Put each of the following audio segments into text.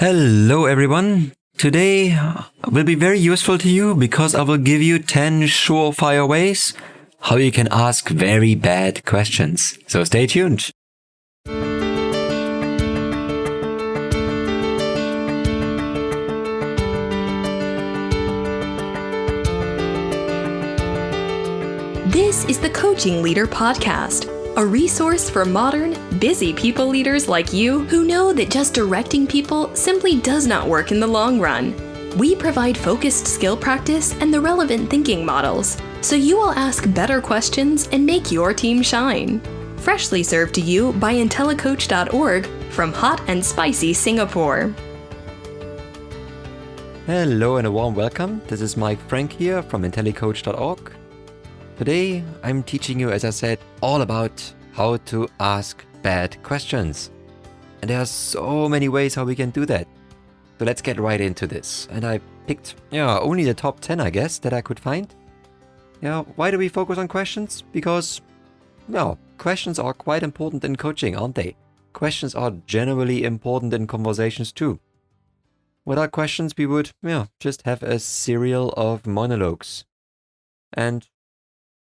Hello everyone. Today will be very useful to you because I will give you 10 surefire ways how you can ask very bad questions. So stay tuned. This is the Coaching Leader Podcast, a resource for modern, busy people leaders like you who know that just directing people simply does not work in the long run. We provide focused skill practice and the relevant thinking models, so you will ask better questions and make your team shine. Freshly served to you by IntelliCoach.org from hot and spicy Singapore. Hello and a warm welcome. This is Mike Frank here from IntelliCoach.org. Today, I'm teaching you, as I said, all about how to ask bad questions. And there are so many ways how we can do that. So let's get right into this. And I picked only the top 10, I guess, that I could find. Why do we focus on questions? Because, questions are quite important in coaching, aren't they? Questions are generally important in conversations too. Without questions, we would, just have a serial of monologues. And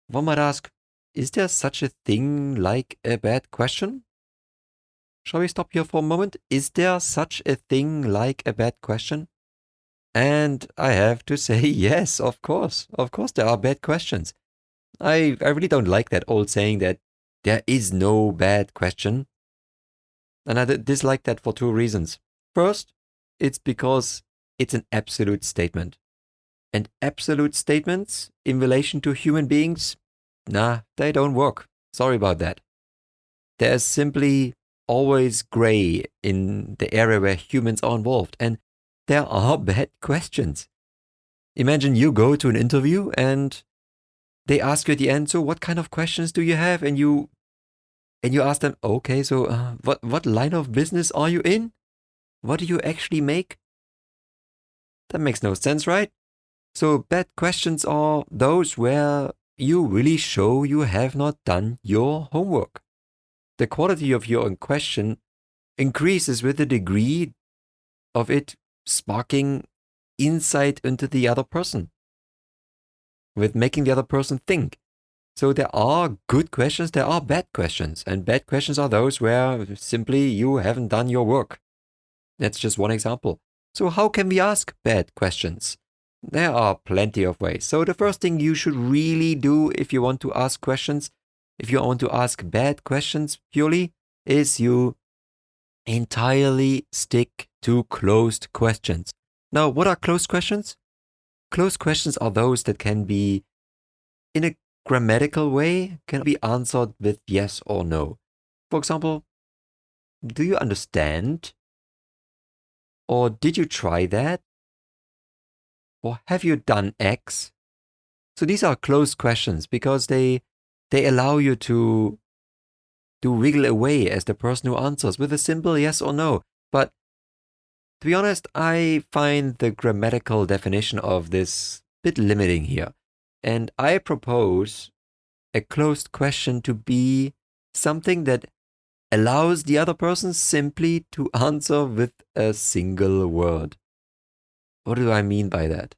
one might ask, is there such a thing like a bad question? Shall we stop here for a moment? Is there such a thing like a bad question? And I have to say, yes, of course. Of course there are bad questions. I really don't like that old saying that there is no bad question. And I dislike that for two reasons. First, it's because it's an absolute statement. And absolute statements in relation to human beings, they don't work. Sorry about that. There's simply always gray in the area where humans are involved, and there are bad questions. Imagine you go to an interview and they ask you at the end, so what kind of questions do you have? And you ask them, okay, so what line of business are you in? What do you actually make? That makes no sense, right? So bad questions are those where you really show you have not done your homework. The quality of your question increases with the degree of it sparking insight into the other person, with making the other person think. So there are good questions, there are bad questions, and bad questions are those where simply you haven't done your work. That's just one example. So how can we ask bad questions? There are plenty of ways. So the first thing you should really do if you want to ask questions, if you want to ask bad questions purely, is you entirely stick to closed questions. Now, what are closed questions? Closed questions are those that can be, in a grammatical way, can be answered with yes or no. For example, do you understand? Or did you try that? Or have you done X? So these are closed questions because they allow you to wiggle away as the person who answers with a simple yes or no. But to be honest, I find the grammatical definition of this a bit limiting here. And I propose a closed question to be something that allows the other person simply to answer with a single word. What do I mean by that?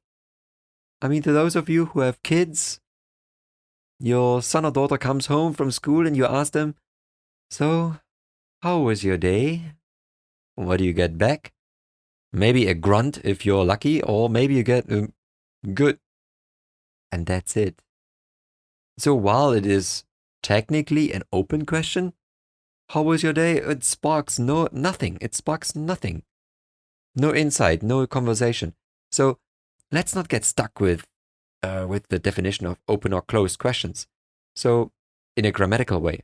I mean, to those of you who have kids, your son or daughter comes home from school and you ask them, so, how was your day? What do you get back? Maybe a grunt if you're lucky, or maybe you get good. And that's it. So while it is technically an open question, how was your day? It sparks nothing. It sparks nothing. No insight, no conversation. So let's not get stuck with the definition of open or closed questions. So in a grammatical way,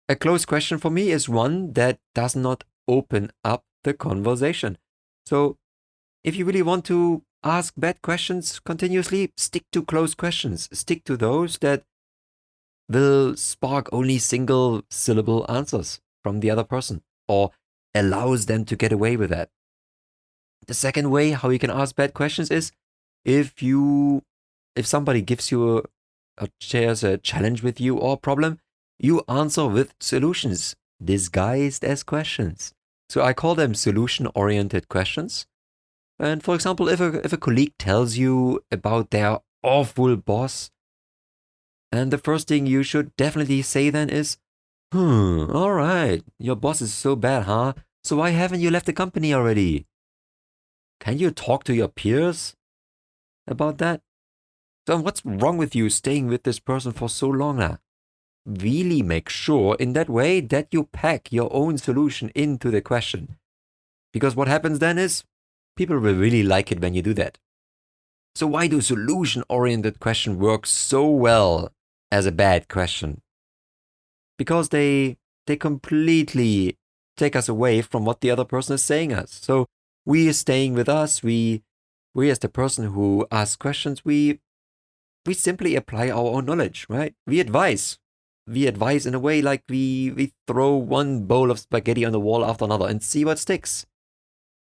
a closed question for me is one that does not open up the conversation. So if you really want to ask bad questions continuously, stick to closed questions. Stick to those that will spark only single syllable answers from the other person or allows them to get away with that. The second way how you can ask bad questions is if somebody gives you shares a challenge with you or problem, you answer with solutions disguised as questions. So I call them solution-oriented questions. And for example, if a colleague tells you about their awful boss, and the first thing you should definitely say then is, all right, your boss is so bad, huh? So why haven't you left the company already? Can you talk to your peers about that? So what's wrong with you staying with this person for so long now? Really make sure in that way that you pack your own solution into the question. Because what happens then is, people will really like it when you do that. So why do solution-oriented questions work so well as a bad question? Because they completely take us away from what the other person is saying us. So we are staying with us, we as the person who asks questions, we simply apply our own knowledge, right? We advise in a way like we throw one bowl of spaghetti on the wall after another and see what sticks.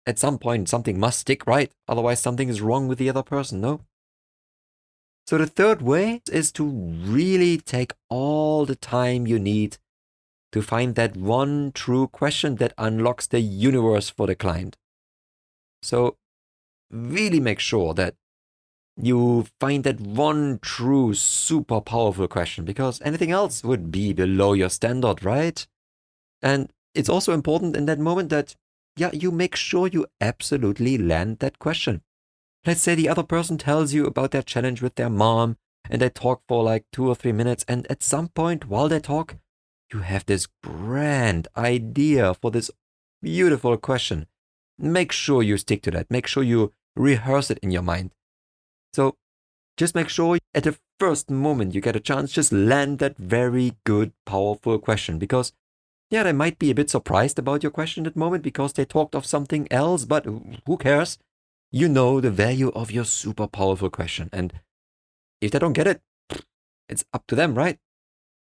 At some point, something must stick, right? Otherwise, something is wrong with the other person, no? So the third way is to really take all the time you need to find that one true question that unlocks the universe for the client. So really make sure that you find that one true, super powerful question, because anything else would be below your standard, right? And it's also important in that moment that, you make sure you absolutely land that question. Let's say the other person tells you about their challenge with their mom, and they talk for like 2 or 3 minutes, and at some point while they talk, you have this grand idea for this beautiful question. Make sure you stick to that. Make sure you rehearse it in your mind. So just make sure at the first moment you get a chance, just land that very good, powerful question. Because, they might be a bit surprised about your question at the moment because they talked of something else, but who cares? You know the value of your super powerful question. And if they don't get it, it's up to them, right?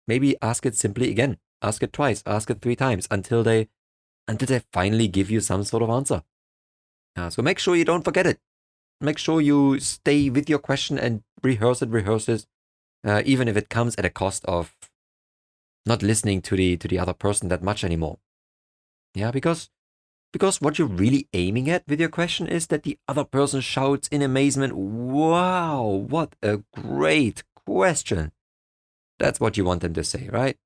Maybe ask it simply again. Ask it twice. Ask it 3 times until they finally give you some sort of answer. So make sure you don't forget it. Make sure you stay with your question and rehearse it, even if it comes at a cost of not listening to the other person that much anymore. Because what you're really aiming at with your question is that the other person shouts in amazement, "Wow, what a great question." That's what you want them to say, right?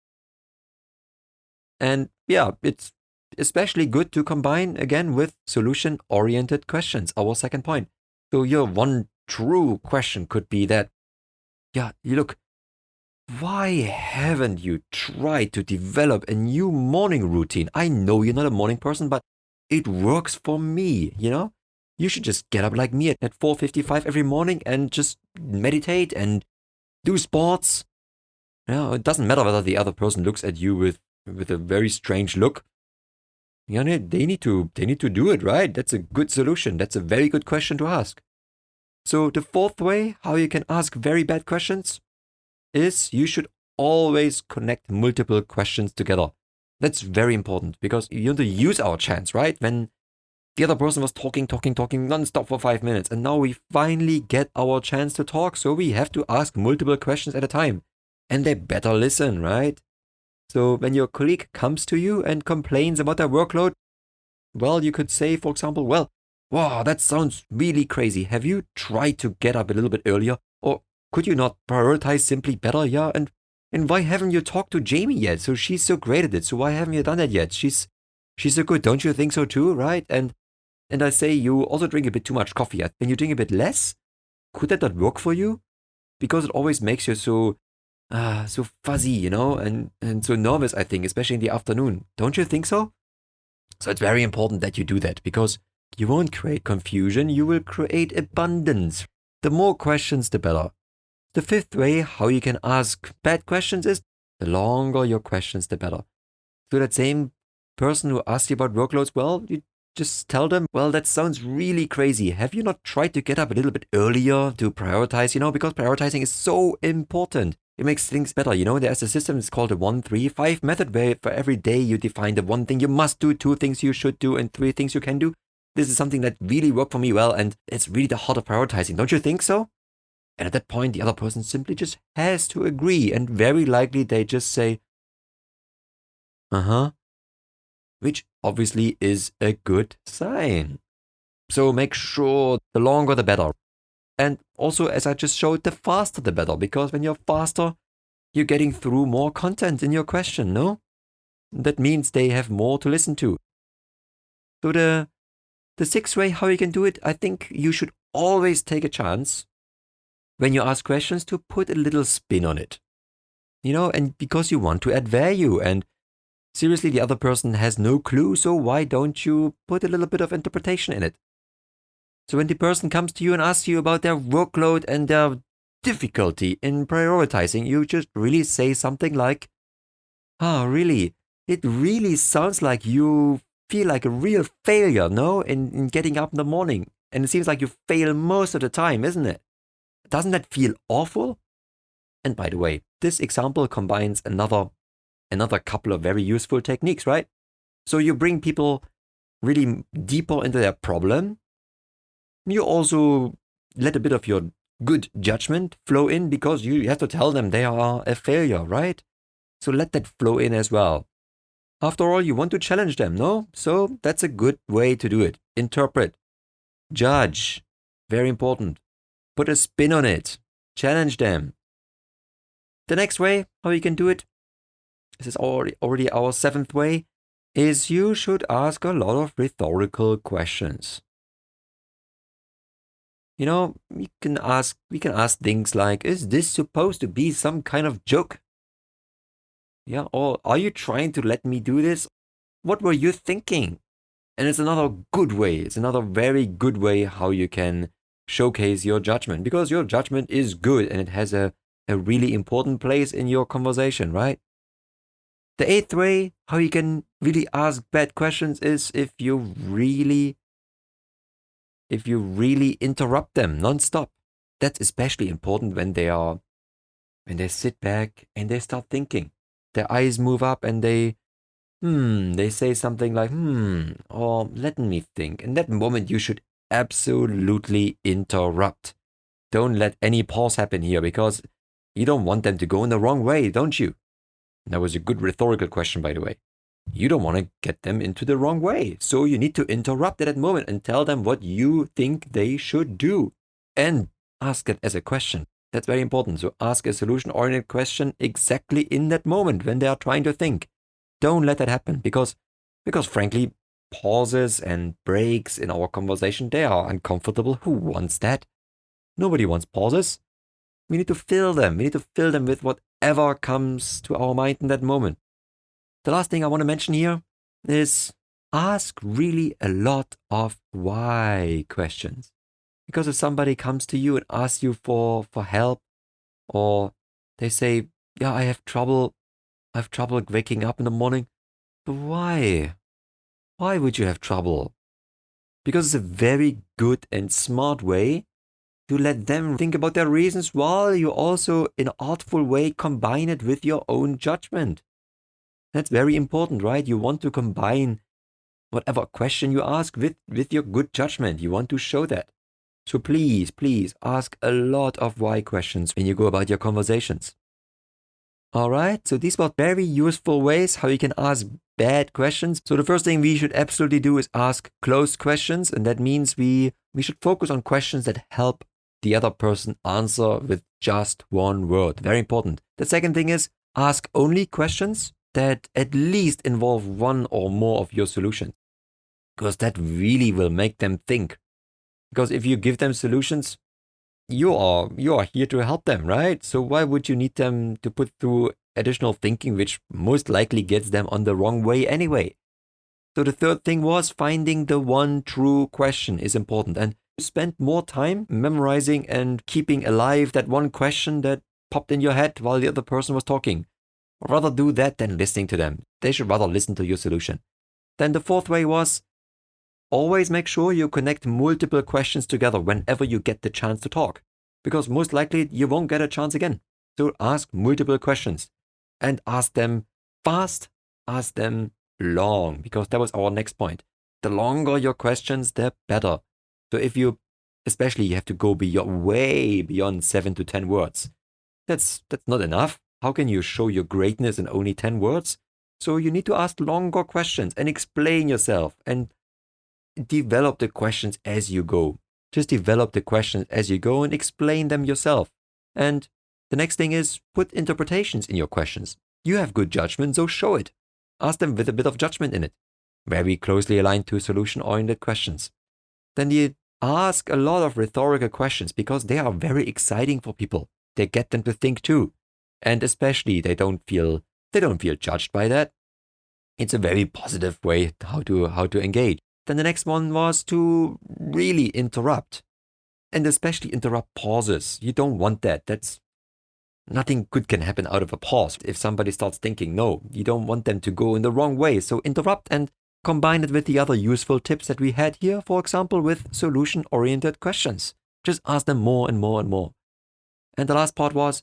And it's especially good to combine again with solution-oriented questions, our second point. So your one true question could be that, look, why haven't you tried to develop a new morning routine? I know you're not a morning person, but it works for me, You should just get up like me at 4:55 every morning and just meditate and do sports. It doesn't matter whether the other person looks at you with a very strange look. They need to do it, right? That's a good solution. That's a very good question to ask. So the fourth way how you can ask very bad questions is you should always connect multiple questions together. That's very important because you want to use our chance, right? When the other person was talking non-stop for 5 minutes, and now we finally get our chance to talk, so we have to ask multiple questions at a time. And they better listen, right? So when your colleague comes to you and complains about their workload, you could say, for example, wow, that sounds really crazy. Have you tried to get up a little bit earlier? Or could you not prioritize simply better? And why haven't you talked to Jamie yet? So she's so great at it. So why haven't you done that yet? She's so good. Don't you think so too, right? And I say you also drink a bit too much coffee. When you drink a bit less, could that not work for you? Because it always makes you so fuzzy, and so nervous, I think, especially in the afternoon. Don't you think so? So it's very important that you do that because you won't create confusion, you will create abundance. The more questions, the better. The fifth way how you can ask bad questions is the longer your questions, the better. So that same person who asks you about workloads, you just tell them, that sounds really crazy. Have you not tried to get up a little bit earlier to prioritize, because prioritizing is so important. It makes things better. There's a system, it's called the 1-3-5 method, where for every day you define the one thing you must do, 2 things you should do, and 3 things you can do. This is something that really worked for me well, and it's really the heart of prioritizing. Don't you think so? And at that point, the other person simply just has to agree, and very likely they just say, which obviously is a good sign. So make sure the longer the better. And also, as I just showed, the faster the better, because when you're faster, you're getting through more content in your question, no? That means they have more to listen to. So the sixth way how you can do it, I think you should always take a chance when you ask questions to put a little spin on it. And because you want to add value, and seriously, the other person has no clue, so why don't you put a little bit of interpretation in it? So when the person comes to you and asks you about their workload and their difficulty in prioritizing, you just really say something like, really? It really sounds like you feel like a real failure, no? In getting up in the morning. And it seems like you fail most of the time, isn't it? Doesn't that feel awful? And by the way, this example combines another couple of very useful techniques, right? So you bring people really deeper into their problem. You also let a bit of your good judgment flow in, because you have to tell them they are a failure, right? So let that flow in as well. After all, you want to challenge them, no? So that's a good way to do it. Interpret. Judge. Very important. Put a spin on it. Challenge them. The next way how you can do it, this is already our seventh way, is you should ask a lot of rhetorical questions. We can ask things like, is this supposed to be some kind of joke? Yeah, or are you trying to let me do this? What were you thinking? And it's another good way. It's another very good way how you can showcase your judgment, because your judgment is good and it has a really important place in your conversation, right? The eighth way how you can really ask bad questions is if you really interrupt them non-stop. That's especially important when they sit back and they start thinking. Their eyes move up and they say something like, or let me think. In that moment, you should absolutely interrupt. Don't let any pause happen here, because you don't want them to go in the wrong way, don't you? That was a good rhetorical question, by the way. You don't want to get them into the wrong way. So you need to interrupt at that moment and tell them what you think they should do. And ask it as a question. That's very important. So ask a solution-oriented question exactly in that moment when they are trying to think. Don't let that happen, because frankly, pauses and breaks in our conversation, they are uncomfortable. Who wants that? Nobody wants pauses. We need to fill them. We need to fill them with whatever comes to our mind in that moment. The last thing I want to mention here is ask really a lot of why questions. Because if somebody comes to you and asks you for help, or they say, I have trouble waking up in the morning, but why? Why would you have trouble? Because it's a very good and smart way to let them think about their reasons, while you also, in an artful way, combine it with your own judgment. That's very important, right? You want to combine whatever question you ask with your good judgment. You want to show that. So please ask a lot of why questions when you go about your conversations. Alright, so these were very useful ways how you can ask bad questions. So the first thing we should absolutely do is ask closed questions, and that means we should focus on questions that help the other person answer with just one word. Very important. The second thing is ask only questions that at least involve one or more of your solutions, because that really will make them think. Because if you give them solutions, you are here to help them, right? So why would you need them to put through additional thinking, which most likely gets them on the wrong way anyway? So the third thing was finding the one true question is important, and spend more time memorizing and keeping alive that one question that popped in your head while the other person was talking. Rather do that than listening to them. They should rather listen to your solution. Then the fourth way was always make sure you connect multiple questions together whenever you get the chance to talk, because most likely you won't get a chance again. So ask multiple questions, and ask them fast, ask them long, because that was our next point. The longer your questions, the better. So if you have to go way beyond 7 to 10 words. That's not enough. How can you show your greatness in only 10 words? So you need to ask longer questions and explain yourself and develop the questions as you go. Just develop the questions as you go and explain them yourself. And the next thing is put interpretations in your questions. You have good judgment, so show it. Ask them with a bit of judgment in it. Very closely aligned to solution-oriented questions. Then you ask a lot of rhetorical questions because they are very exciting for people. They get them to think too. And especially they don't feel judged by that. It's a very positive way how to engage. Then the next one was to really interrupt. And especially interrupt pauses. You don't want that. That's nothing good can happen out of a pause. If somebody starts thinking, no, you don't want them to go in the wrong way. So interrupt and combine it with the other useful tips that we had here, for example, with solution-oriented questions. Just ask them more and more and more. And the last part was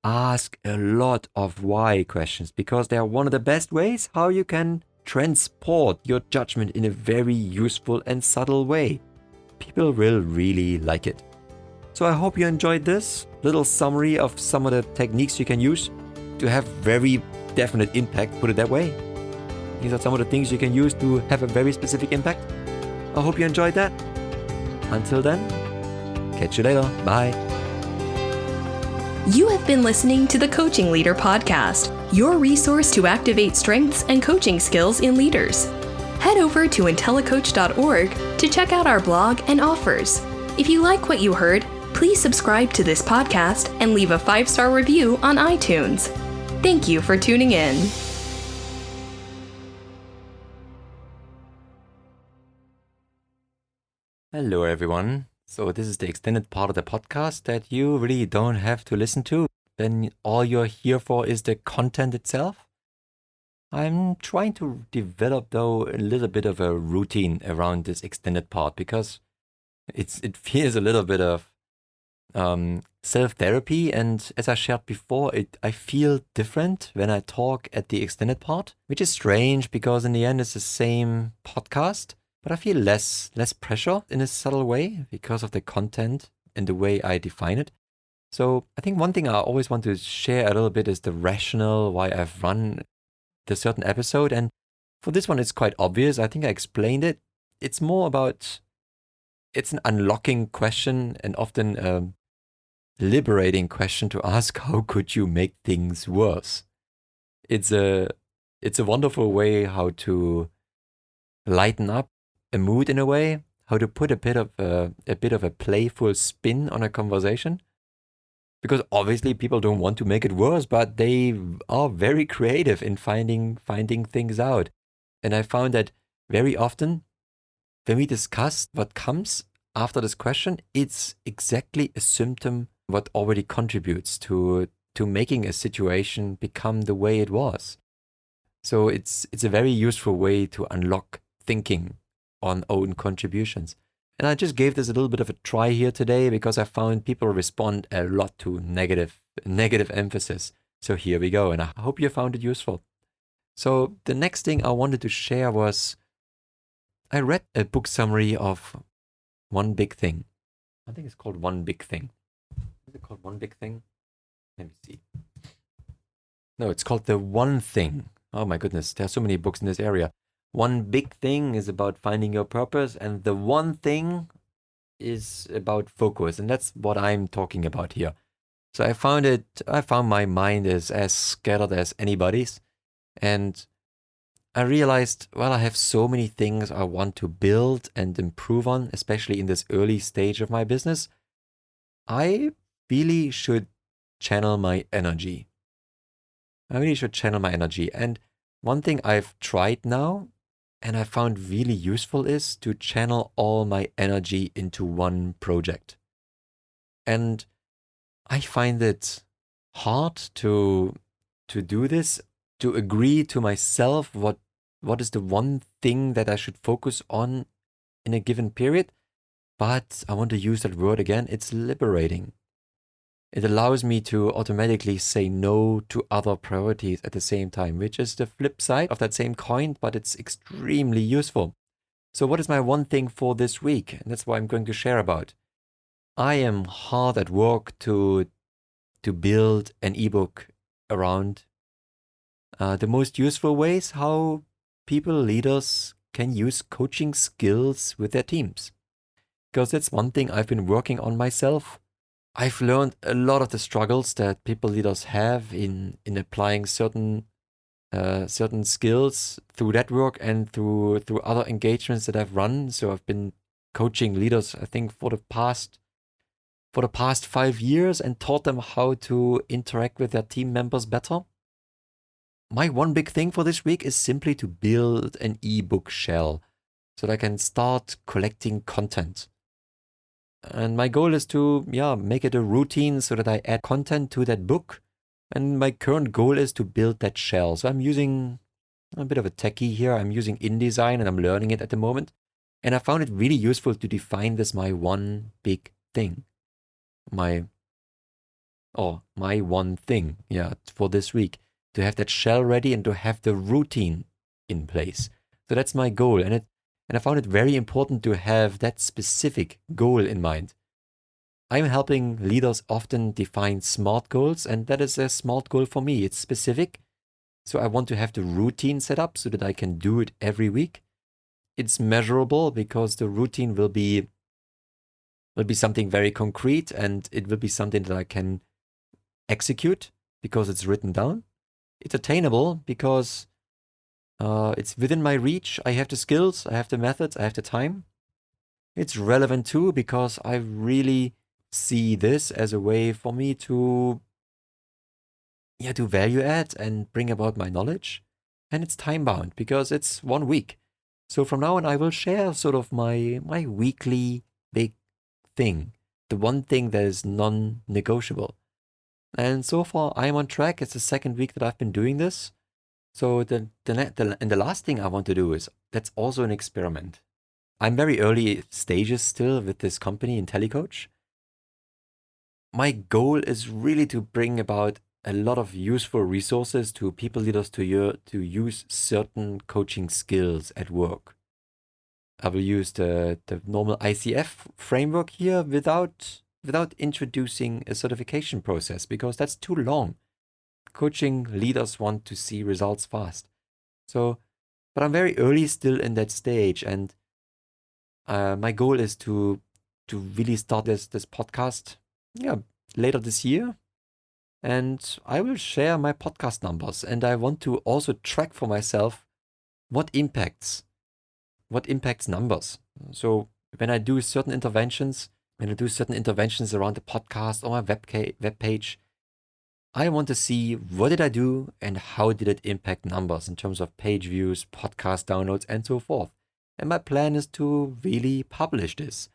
ask a lot of why questions, because they are one of the best ways how you can transport your judgment in a very useful and subtle way. People will really like it. So I hope you enjoyed this little summary of some of the techniques you can use to have very definite impact, put it that way. These are some of the things you can use to have a very specific impact. I hope you enjoyed that. Until then, catch you later. Bye. You have been listening to the Coaching Leader Podcast, your resource to activate strengths and coaching skills in leaders. Head over to IntelliCoach.org to check out our blog and offers. If you like what you heard, please subscribe to this podcast and leave a 5-star review on iTunes. Thank you for tuning in. Hello, everyone. So this is the extended part of the podcast that you really don't have to listen to. Then all you're here for is the content itself. I'm trying to develop, though, a little bit of a routine around this extended part because it feels a little bit of self-therapy. And as I shared before, I feel different when I talk at the extended part, which is strange because in the end it's the same podcast. But I feel less pressure in a subtle way because of the content and the way I define it. So I think one thing I always want to share a little bit is the rationale why I've run the certain episode. And for this one, it's quite obvious. I think I explained it. It's more about, it's an unlocking question and often a liberating question to ask, how could you make things worse? It's a wonderful way how to lighten up a mood in a way, how to put a bit of a playful spin on a conversation. Because obviously people don't want to make it worse, but they are very creative in finding things out. And I found that very often when we discuss what comes after this question, it's exactly a symptom what already contributes to making a situation become the way it was. So it's a very useful way to unlock thinking on own contributions. And I just gave this a little bit of a try here today because I found people respond a lot to negative emphasis. So here we go, and I hope you found it useful. So the next thing I wanted to share was I read a book summary of One Big Thing. I think it's called One Big Thing. Is it called One Big Thing? Let me see. No, it's called The One Thing. Oh my goodness, there are so many books in this area. One Big Thing is about finding your purpose, and The One Thing is about focus, and that's what I'm talking about here. So I found my mind is as scattered as anybody's, and I realized, well, I have so many things I want to build and improve on, especially in this early stage of my business. I really should channel my energy. And one thing I've tried now, and I found really useful, is to channel all my energy into one project. And I find it hard to do this, to agree to myself what is the one thing that I should focus on in a given period. But I want to use that word again. It's liberating. It allows me to automatically say no to other priorities at the same time, which is the flip side of that same coin, but it's extremely useful. So what is my one thing for this week? And that's what I'm going to share about. I am hard at work to build an ebook around the most useful ways how leaders can use coaching skills with their teams. Because that's one thing I've been working on myself. I've learned a lot of the struggles that people leaders have in applying certain skills through that work and through other engagements that I've run. So I've been coaching leaders, I think, for the past 5 years and taught them how to interact with their team members better. My one big thing for this week is simply to build an ebook shell so that I can start collecting content. And my goal is to make it a routine so that I add content to that book. And my current goal is to build that shell. So I'm using a bit of a techie here. I'm using InDesign and I'm learning it at the moment. And I found it really useful to define this my one big thing. My one thing, for this week. To have that shell ready and to have the routine in place. So that's my goal. And I found it very important to have that specific goal in mind. I'm helping leaders often define SMART goals, and that is a SMART goal for me. It's specific. So I want to have the routine set up so that I can do it every week. It's measurable because the routine will be something very concrete, and it will be something that I can execute because it's written down. It's attainable because it's within my reach. I have the skills, I have the methods, I have the time. It's relevant too because I really see this as a way for me to value add and bring about my knowledge. And it's time bound because it's 1 week. So from now on, I will share sort of my weekly big thing, the one thing that is non-negotiable. And so far, I'm on track. It's the 2nd week that I've been doing this. So the last thing I want to do is, that's also an experiment. I'm very early stages still with this company, IntelliCoach. My goal is really to bring about a lot of useful resources to people leaders to use certain coaching skills at work. I will use the normal ICF framework here without introducing a certification process because that's too long. Coaching leaders want to see results fast. So, but I'm very early still in that stage, and my goal is to really start this podcast later this year. And I will share my podcast numbers, and I want to also track for myself what impacts numbers. So when I do certain interventions around the podcast or my web page, I want to see what did I do and how did it impact numbers in terms of page views, podcast downloads, and so forth. And my plan is to really publish this.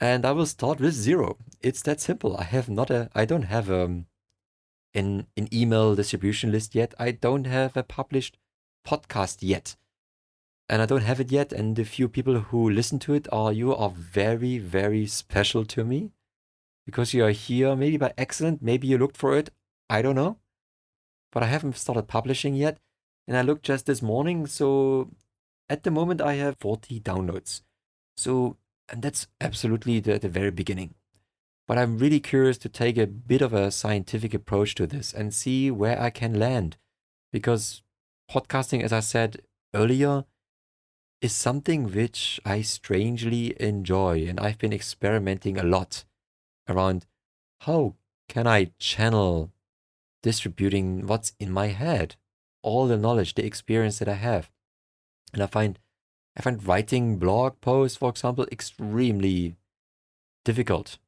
And I will start with 0. It's that simple. I don't have an email distribution list yet. I don't have a published podcast yet. And I don't have it yet. And the few people who listen to it you are very, very special to me. Because you are here, maybe by accident, maybe you looked for it. I don't know. But I haven't started publishing yet. And I looked just this morning. So at the moment, I have 40 downloads. So, and that's absolutely the very beginning. But I'm really curious to take a bit of a scientific approach to this and see where I can land. Because podcasting, as I said earlier, is something which I strangely enjoy. And I've been experimenting a lot around how can I channel distributing what's in my head, all the knowledge, the experience that I have. And I find writing blog posts, for example, extremely difficult.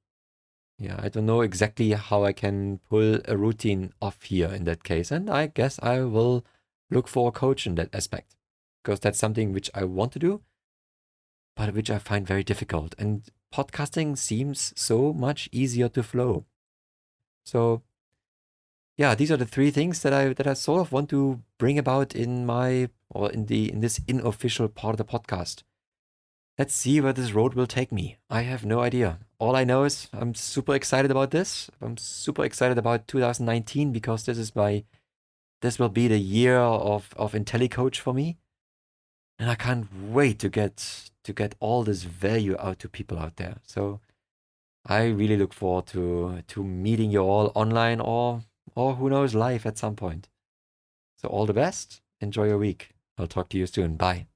I don't know exactly how I can pull a routine off here in that case. And I guess I will look for a coach in that aspect because that's something which I want to do, but which I find very difficult. And podcasting seems so much easier to flow. So these are the 3 things that I sort of want to bring about in this unofficial part of the podcast. Let's see where this road will take me. I have no idea. All I know is I'm super excited about this. I'm super excited about 2019 because this will be the year of IntelliCoach for me. And I can't wait to get all this value out to people out there. So I really look forward to meeting you all online or who knows, live at some point. So all the best. Enjoy your week. I'll talk to you soon. Bye.